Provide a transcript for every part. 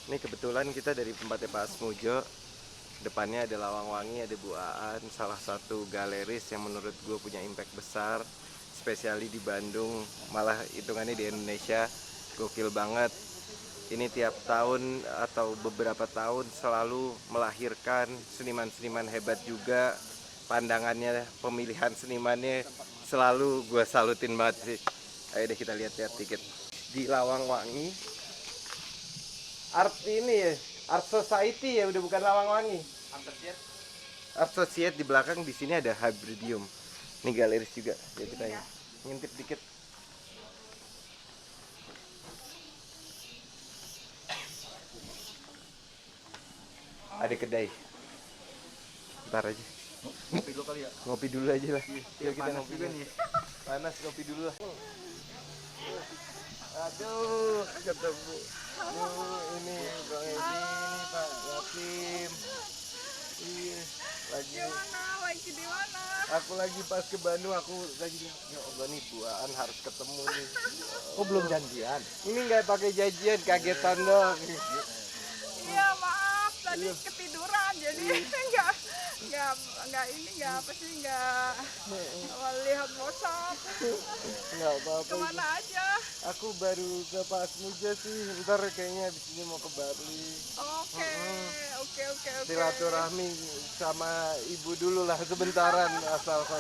Ini kebetulan kita dari tempatnya Pak Asmujo. Depannya ada Lawang Wangi, ada Bu Aan, salah satu galeris yang menurut gue punya impact besar, spesiali di Bandung, malah hitungannya di Indonesia. Gokil banget. Ini tiap tahun atau beberapa tahun selalu melahirkan seniman-seniman hebat juga. Pandangannya, pemilihan senimannya selalu gue salutin banget sih. Ayo deh kita lihat-lihat dikit. Di Lawang Wangi, art ini ya, art society ya, udah bukan Lawang Wangi. Associate di belakang, di sini ada Hybridium. Ini galeris juga. Ya kita ngintip dikit. Ada kedai. Ntar aja. Ngopi dulu kali ya. Ngopi dulu aja lah. Yuk kita Panas ngopi juga dulu. nih. Panas, ngopi dulu lah. Aduh, ketemu. Ini Bang Edi, ini Pak Yatim. Iya, lagi. Lagi di mana? Aku lagi pas ke Bandung, aku lagi ya Allah nih buaan harus ketemu nih. Oh belum janjian. Ini nggak pakai janjian, kagetan doang. Iya maaf, tadi ketiduran jadi nggak ini nggak apa sih nggak lihat WhatsApp. Nggak apa-apa. Kemana aja? Aku baru ke Pak Asmuja sih, ntar kayaknya abis ini mau ke Bali. Oke. Silaturahmi sama ibu dulu lah sebentaran asal kok.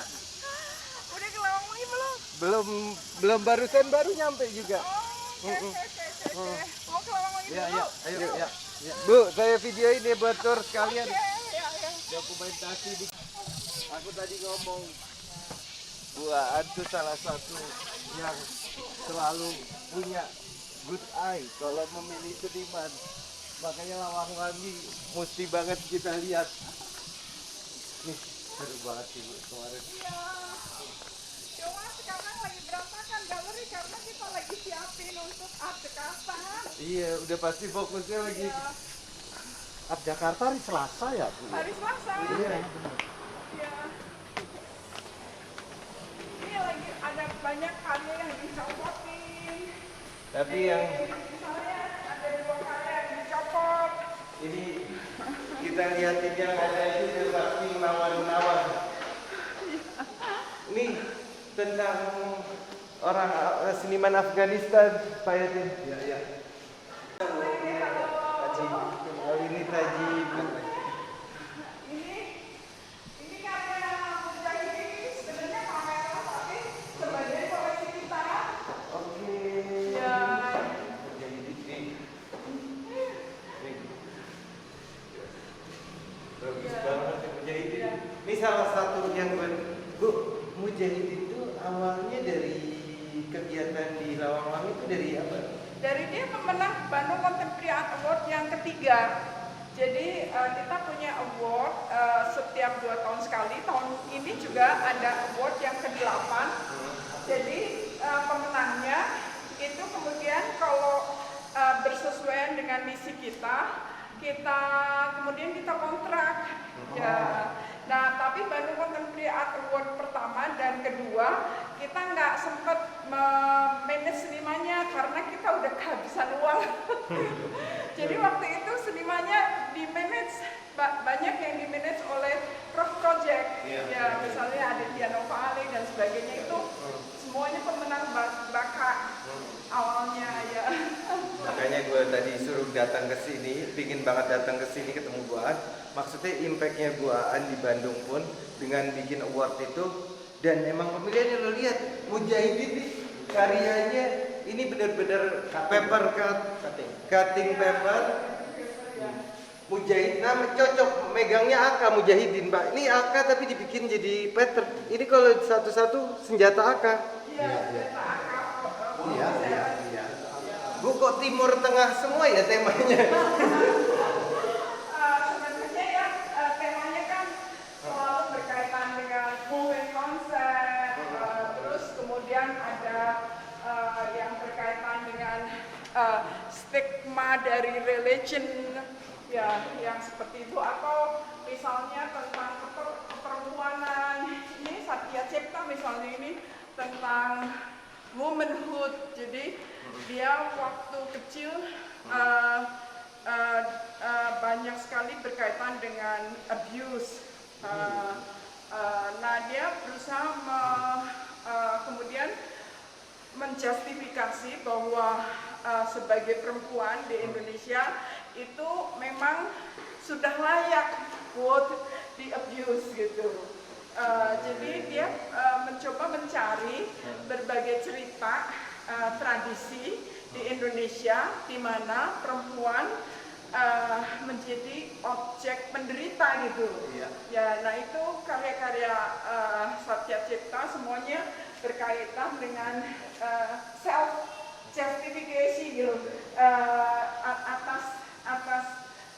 Udah ke Lawang Wangi belum? Belum baru nyampe juga. Oke. Mau ke Lawang Wangi Ya dulu? ya, ayo ya. Bu, saya videoin ya buat tour sekalian. Ya. Dokumentasi di. Aku tadi ngomong Bu Aan tuh salah satu yang selalu punya good eye kalau memilih seniman. Makanya Lawang Wangi mesti banget kita lihat. Nih, seru banget sih Bu kemarin. Iya. Cuma sekarang lagi berantakan galeri karena kita lagi siapin untuk Art Jakarta. Iya, udah pasti fokusnya lagi. Iya. Art Jakarta hari Selasa ya, Bu? Hari Selasa. Iya. Iya. Ini lagi ada banyak karya yang dicopotin. Tapi yang Misalnya ada 2 karya yang dicopot. ini kita lihatin yang ada itu udah pasti menawar-nawar. Ini tentang orang seniman Afghanistan, Pak Yatin. Iya. Ini Taji Bu. Ini karya Mujahidin sebenarnya kamera tapi sebagai koleksi kita. Oke. Ya. Bagus banget ya Mujahidin. Ini salah satu yang Bu, Mujahidin itu awalnya dari kegiatan di Lawang Wangi itu dari apa? Dari dia pemenang Bandung Contemporary Art Award yang ketiga. Jadi kita punya award setiap 2 tahun sekali. Tahun ini juga ada award yang ke-8. Jadi pemenangnya itu kemudian kalau bersesuaian dengan misi kita kemudian kita kontrak. Ya. Nah, tapi Bandung Contemporary Art Award pertama dan kedua kita nggak sempat manage senimannya karena kita udah kehabisan uang. Jadi waktu itu senimannya di manage banyak yang di manage oleh project. Ya, misalnya ada Diana Vale dan sebagainya itu semuanya pemenang bakat awalnya ya. Makanya gue tadi suruh datang ke sini, pingin banget datang ke sini ketemu Bu Aan. Maksudnya impactnya Bu Aan di Bandung pun dengan bikin award itu, dan emang pemilihannya lo lihat Mujahidin nih karyanya ini benar-benar paper cutting paper. Mujahid, nama cocok megangnya AK Mujahidin Pak. Ini AK tapi dibikin jadi pattern. Ini kalau satu-satu senjata AK. Iya. Bu kok Timur Tengah semua ya temanya? Sebenarnya ya temanya kan selalu berkaitan dengan movement konsep, terus kemudian ada yang berkaitan dengan stigma dari religion, ya yang seperti itu, atau misalnya tentang keperempuanan. Ini Satya Cipta misalnya ini tentang womanhood. Jadi dia waktu kecil berkaitan dengan abuse. Nah, dia berusaha kemudian menjustifikasi bahwa sebagai perempuan di Indonesia itu memang sudah layak buat di abuse gitu. Jadi dia mencoba mencari berbagai cerita tradisi di Indonesia di mana perempuan menjadi objek penderita gitu. Ya, nah itu karya-karya Satya Cipta semuanya berkaitan dengan self justification gitu, atas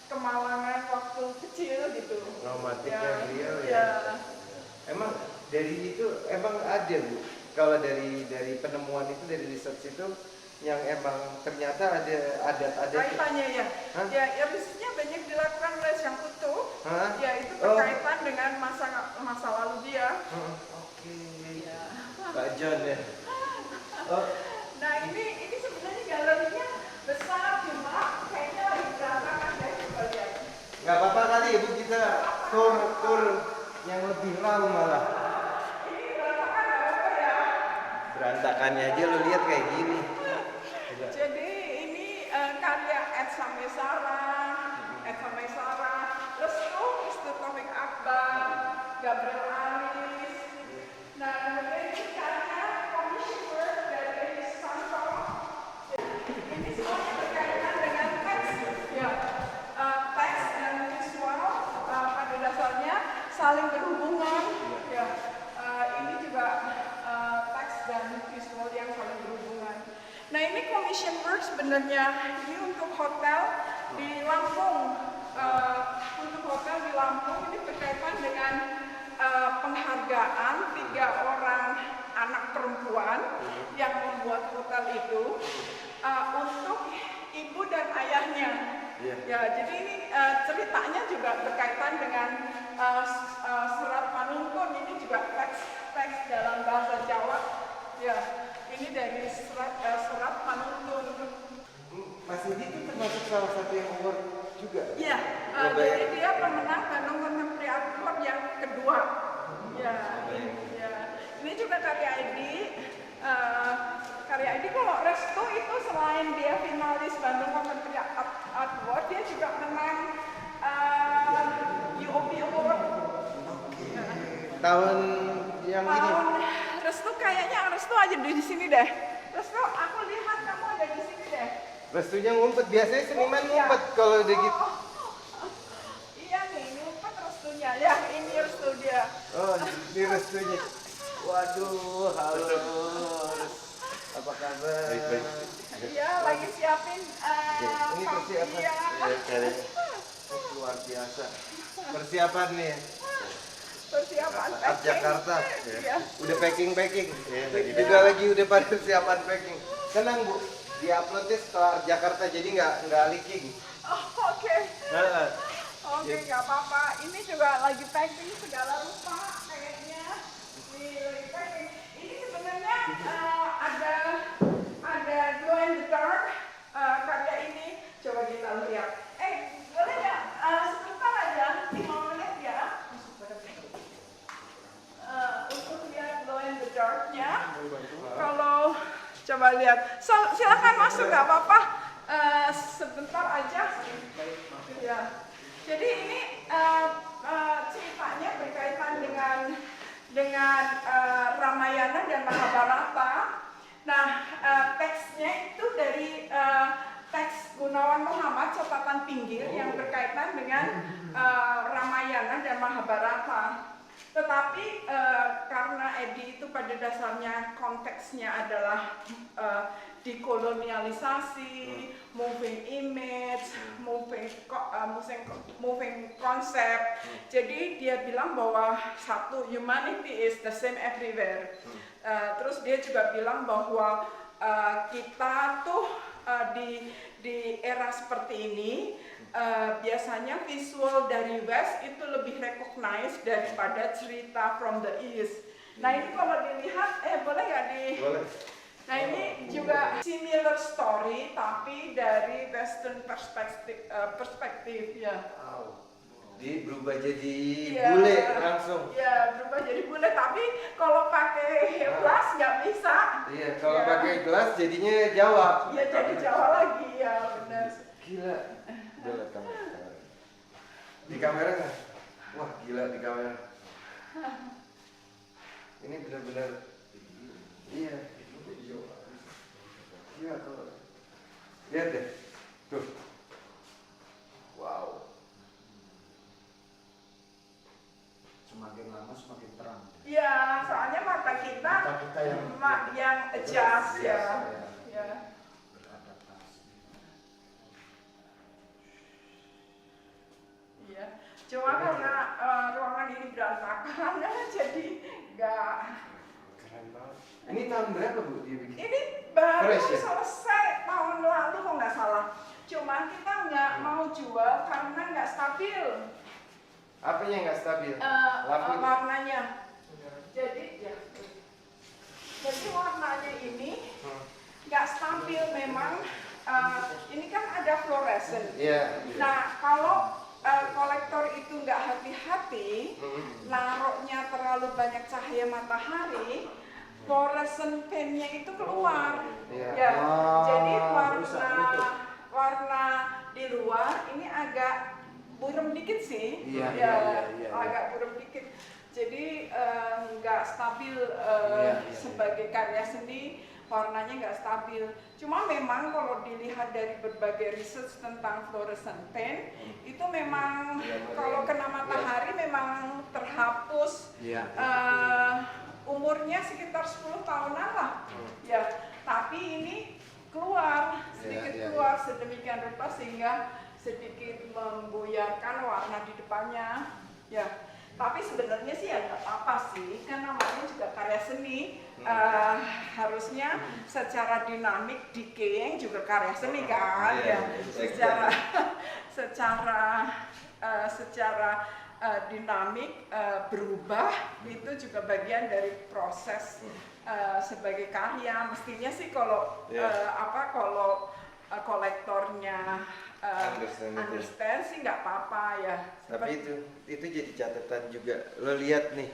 kemalangan waktu kecil gitu. Romantiknya beliau ya. Emang dari itu emang ada Bu. Kalau dari penemuan itu, dari research itu yang emang ternyata ada Kaitannya ya. Hah? Ya risetnya banyak dilakukan oleh Sang Putu. Hah? Ya itu berkaitan dengan masa lalu dia. Oke. Ya. Pak John ya. Oh, Nah ini sebenarnya galerinya besar cuma kayaknya lagi berantakan deh, coba lihat. nggak apa-apa kali Ibu, kita tur yang lebih raw malah. Ini berantakan nggak apa-apa ya. Berantakannya aja lo lihat kayak gini. Jadi ini karya Edsa Maisara, Restu Taufik Akbar, Gabriel Aris. Nah kemudian ini karya commission work dari Santo. Ini semuanya berkaitan dengan teks, ya. Teks dan visual pada dasarnya saling berhubungan. Ya. Ini juga teks dan visual yang saling berhubungan. Nah ini commission work sebenarnya ini untuk hotel di Lampung. Untuk hotel di Lampung ini berkaitan dengan penghargaan 3 orang anak perempuan yang membuat hotel itu untuk ibu dan ayahnya. Ya, jadi ini ceritanya juga berkaitan dengan serat panuntun. Ini juga teks dalam bahasa Jawa. Ya, ini dari serat panuntun. Mas Edi itu termasuk salah satu yang award juga. Iya, jadi dia pemenang Bandung Contemporary Art Award yang kedua. Ya, ini juga karya Edi. Karya Edi kalau Restu itu selain dia finalis Bandung Contemporary Art Award, dia juga menang UOP Award. Tahun yang ini. Tahun Restu kayaknya Restu aja di sini deh. Restu, aku lihat kamu ada di sini deh. Restunya ngumpet, biasanya seniman ngumpet kalau udah gitu. Iya nih, ngumpet Restunya. Ya, ini Restu dia. Oh, ini restunya. Waduh, halo. Apa kabar? Baik. Iya, lagi siapin Ini persiapan. iya. Luar biasa. Persiapan nih. Persiapan Art packing. Jakarta. Iya. Udah packing. Juga lagi udah pada persiapan packing. Tenang Bu, di-uploadnya setelah Art Jakarta jadi nggak leaking. Oh, oke. Oke, nggak apa-apa. Ini juga lagi packing segala rupa kayaknya. Nih, lagi packing. Ini sebenarnya ada glow in the dark karya ini. Coba kita lihat. Boleh nggak sebentar aja 5 menit ya? Untuk lihat glow in the dark-nya. Kalau coba lihat, silakan masuk nggak apa-apa. Sebentar aja. Ya. Jadi ini ceritanya berkaitan dengan Ramayana dan Mahabharata. Nah, teksnya itu dari teks Gunawan Muhammad catatan pinggir yang berkaitan dengan Ramayana dan Mahabharata. Tetapi karena Edi itu pada dasarnya konteksnya adalah dekolonialisasi, moving image, moving concept. Jadi dia bilang bahwa satu, humanity is the same everywhere. Terus dia juga bilang bahwa kita tuh di era seperti ini biasanya visual dari West itu lebih recognized daripada cerita from the East. Nah ini kalau dilihat, boleh nggak di? Boleh. Nah ini juga similar story tapi dari Western perspektif ya. berubah jadi Iya. bule langsung. Ya, berubah jadi bule, tapi kalau pakai gelas nggak bisa. Iya, kalau Ya. pakai gelas jadinya Jawa. Ya jadi Jawa lagi, ya benar. Gila. Udah lihat kamera. Di kamera nggak? Wah, gila di kamera. Ini benar-benar. Iya. Gila kalau. Lihat deh. Tuh. Wow. Semakin lama semakin terang. Ya, soalnya mata kita yang adjust ya. Ya. Beradaptasi. Iya. Cuma karena ruangan ini berantakan, jadi nggak. Keren banget. Ini tahun berapa Bu dia bikin? Ini baru Fresh ya? selesai tahun lalu kok nggak salah. Cuma kita nggak mau jual karena nggak stabil Apanya nggak stabil? Lampunya? warnanya. Jadi ya, jadi warnanya ini nggak stabil memang. Ini kan ada fluoresen. Iya. Nah kalau kolektor itu nggak hati-hati, naruhnya terlalu banyak cahaya matahari, fluorescent paint-nya itu keluar. Iya. Ya, jadi rusak, warna di luar ini agak buram dikit sih. Iya, Ya, iya. agak buram dikit. Jadi nggak stabil Iya. sebagai karya seni, warnanya nggak stabil. Cuma memang kalau dilihat dari berbagai research tentang fluorescent paint, itu memang kalau kena matahari memang terhapus. Iya. Umurnya sekitar 10 tahunan lah. Ya, tapi ini keluar, sedikit Iya, iya, keluar sedemikian rupa sehingga sedikit membuyarkan warna di depannya. Ya, tapi sebenarnya sih ya nggak apa-apa sih, kan namanya juga karya seni. Harusnya secara dinamik decaying juga karya seni kan. Iya, Ya, secara dinamik berubah itu juga bagian dari proses sebagai karya. Mestinya sih kalau kalau kolektornya understand sih nggak apa-apa ya. Tapi itu jadi catatan juga. Lo lihat nih,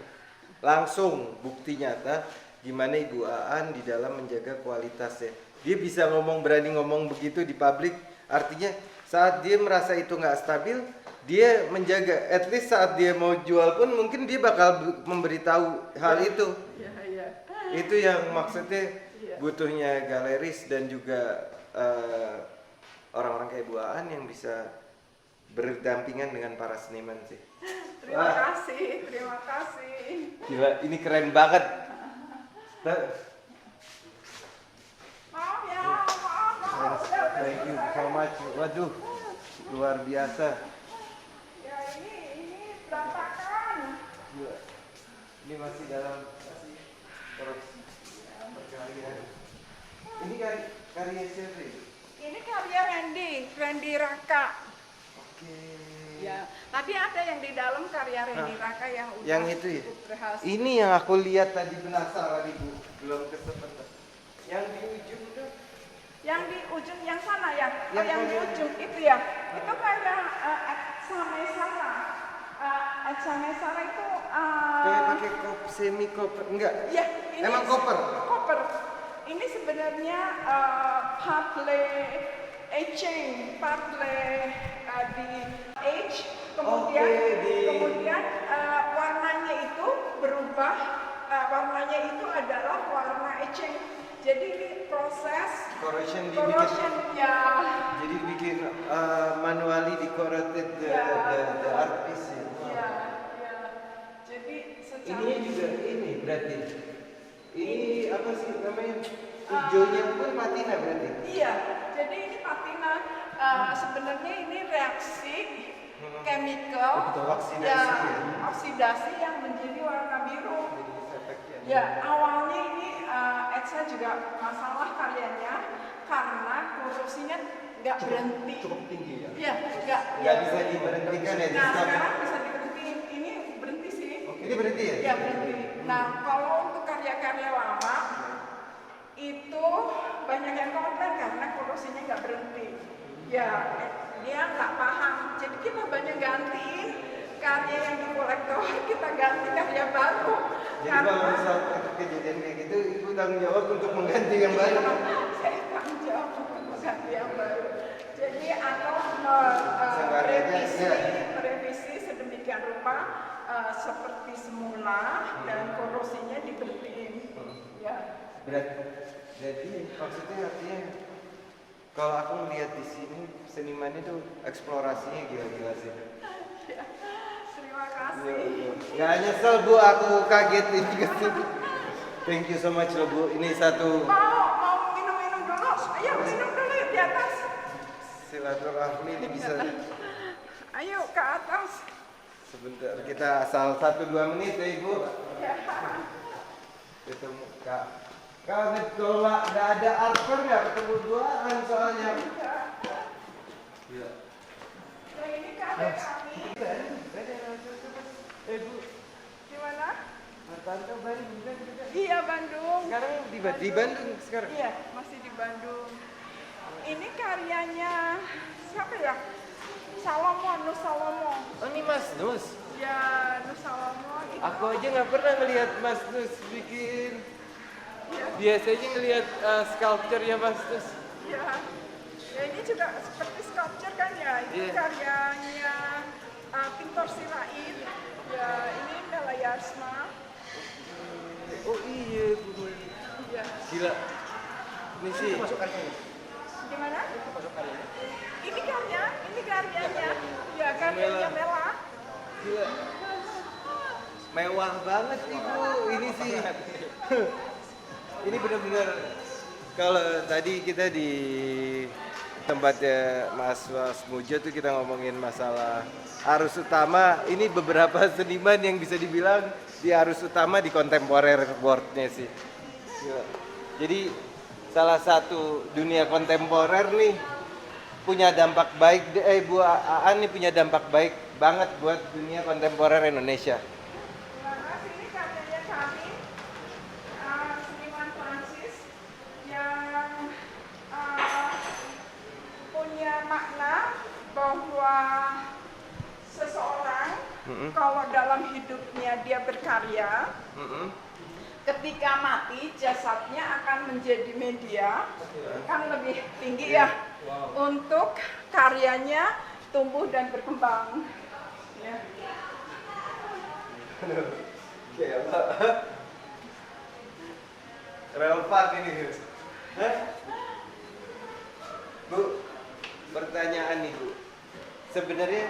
langsung bukti nyata gimana Ibu Aan di dalam menjaga kualitasnya. Dia bisa berani ngomong begitu di publik. Artinya saat dia merasa itu nggak stabil, dia menjaga. At least saat dia mau jual pun mungkin dia bakal memberitahu hal itu. Iya. Itu yang maksudnya Iya. butuhnya galeris dan juga orang-orang kayak Bu Aan yang bisa berdampingan dengan para seniman sih. Terima kasih. Gila, ini keren banget. Maaf ya, maaf. Thank you so much. Waduh, luar biasa. Ya ini berantakan. Gila. Ini masih dalam proses perkaryan. Ini karya siapa ini? Ini karya Randy Raka. Oke. Ya, tadi ada yang di dalam karya Randy Raka yang udah Yang itu ya? cukup berhasil. Ini yang aku lihat tadi penasaran Ibu, belum kesempatan. Yang di ujung tuh. Yang di ujung yang sana ya, Yang yang di kayak- ujung itu ya, itu kayak Eksamesara. Eksamesara itu Kayak pakai semi koper, enggak? ya, ini Emang koper? Koper. Ini sebenarnya partly etching, partly di etch, kemudian Oke, warnanya itu berubah. Warnanya itu adalah warna etching. Jadi ini proses Corrosion corrosion ya. Jadi bikin manually decorated the art piece ya. Wow. Ya. Jadi secara Ini juga ini berarti. Ini apa sih namanya? Hijaunya pun patina berarti. iya, jadi ini patina. Sebenarnya ini reaksi chemical Oksidasi ya, ya. oksidasi yang menjadi warna biru. Jadi efeknya. Ya, awalnya ini Eksa juga masalah karyanya karena korosinya nggak berhenti. Cukup tinggi ya. Iya, nggak. Nggak bisa diberhentikan ya. Nah, di stop. sekarang bisa diberhentiin. Ini berhenti sih. Ini berhenti ya? Ya berhenti. Nah, kalau untuk karya-karya lama itu banyak yang komplain karena korosinya nggak berhenti. Ya, dia nggak paham. Jadi kita banyak gantiin karya yang di kolektor kita ganti karya baru. Jadi kalau misal kejadian kayak gitu, ibu tanggung jawab untuk mengganti yang baru. Saya tanggung jawab untuk mengganti yang baru. Jadi atau merevisi sedemikian rupa seperti semula dan korosinya diberhentiin. Ya. Jadi maksudnya artinya kalau aku melihat di sini seniman itu eksplorasinya gila-gila sih. Ya. Terima kasih. Nggak nyesel Bu, aku kaget ini kesini. Thank you so much loh Bu. Ini satu Mau minum-minum dulu? Ayo minum dulu yuk di atas. silaturahmi ini bisa. Ayo ke atas. Sebentar kita asal 1-2 menit ya Ibu. Ya. Ketemu Kak. Kalau nggak ada arper nggak ketemu duaan soalnya. Iya. Yang ini karya kami. Bu, Gimana? Tante Bandung kan juga. Iya Bandung. Sekarang di Bandung sekarang. Iya masih di Bandung. Ini karyanya siapa ya? Nus Salomo. Oh ini Mas Nus. Ya Nus Salomo. Itu. Aku aja nggak pernah ngelihat Mas Nus bikin. Ya. Biasanya ngelihat sculpture ya Mas Nus. Ya. Ya ini juga seperti sculpture kan ya. Itu Iya. karyanya Pintor Sirait. Ya ini Melayarsma. Oh iya Bu. Ya. Gila. Ini sih. Gimana? Ini karyanya. Ya karyanya Mela. Gila. Mewah banget Ibu. Ini sih. Ini benar-benar kalau tadi kita di tempatnya Mas Mujo tuh kita ngomongin masalah arus utama. Ini beberapa seniman yang bisa dibilang di arus utama di kontemporer world-nya sih. Gila. Jadi salah satu dunia kontemporer nih punya dampak baik. Bu Aan nih punya dampak baik banget buat dunia kontemporer Indonesia. Terima kasih. Ini karyanya kami, seniman Prancis yang punya makna bahwa seseorang kalau dalam hidupnya dia berkarya, ketika mati jasadnya akan menjadi media, kan lebih tinggi ya, untuk karyanya tumbuh dan berkembang. Ya. Relevan ini. Bu, pertanyaan nih Bu. Sebenarnya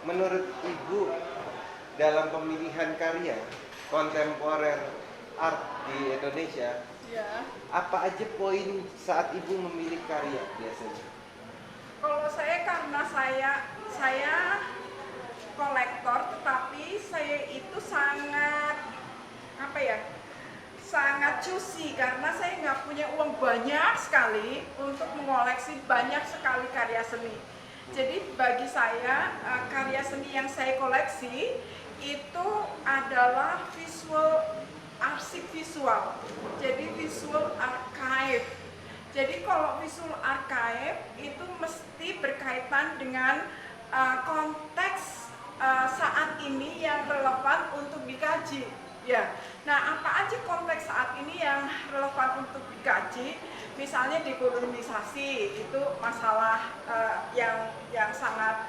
menurut Ibu dalam pemilihan karya kontemporer art di Indonesia, Ya. apa aja poin saat Ibu memilih karya biasanya? Kalau saya karena saya kolektor, tetapi saya itu sangat apa ya? Sangat choosy karena saya nggak punya uang banyak sekali untuk mengoleksi banyak sekali karya seni. Jadi bagi saya karya seni yang saya koleksi itu adalah arsip visual. Jadi visual archive. Jadi kalau visual archive itu mesti berkaitan dengan konteks saat ini yang relevan untuk dikaji. Ya, nah apa aja konteks saat ini yang relevan untuk dikaji? Misalnya dekolonisasi itu masalah yang sangat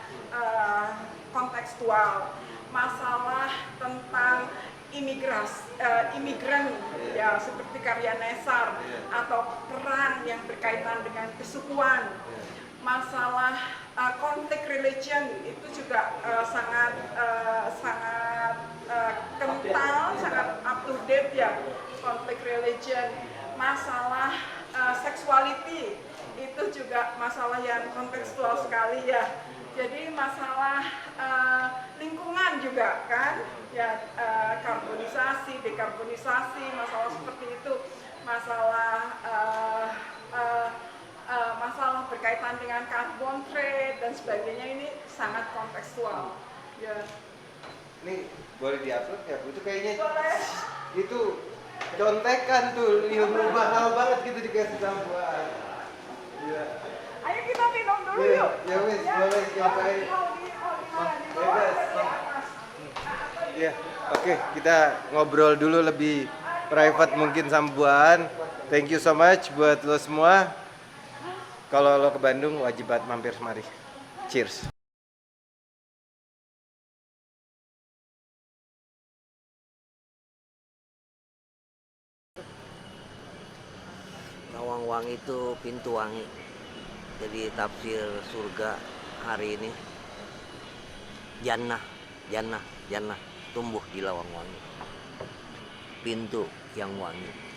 kontekstual. Masalah tentang imigran ya seperti karya Nesar atau perang yang berkaitan dengan kesukuan. Masalah konflik religion itu juga sangat kental, sangat up to date ya, konflik religion. Masalah sexuality itu juga masalah yang kontekstual sekali ya. Jadi masalah lingkungan juga kan, ya karbonisasi, dekarbonisasi, masalah seperti itu, masalah masalah berkaitan dengan carbon trade dan sebagainya ini sangat kontekstual. Ya. Ini boleh diupload ya Bu? Itu kayaknya Boleh. itu contekan tuh, ilmu mahal banget gitu dikasih sama Bu Aan. Iya. Ayo kita minum dulu Iya, yuk. ya wes, boleh, cobain. Mau di mana? Ya, oke, kita ngobrol dulu lebih private mungkin sama Bu Aan. Thank you so much buat lo semua. Kalau lo ke Bandung wajib banget mampir semari. Cheers. Lawang Wangi itu pintu wangi. Jadi tafsir surga hari ini jannah, jannah, jannah tumbuh di Lawang Wangi. Pintu yang wangi.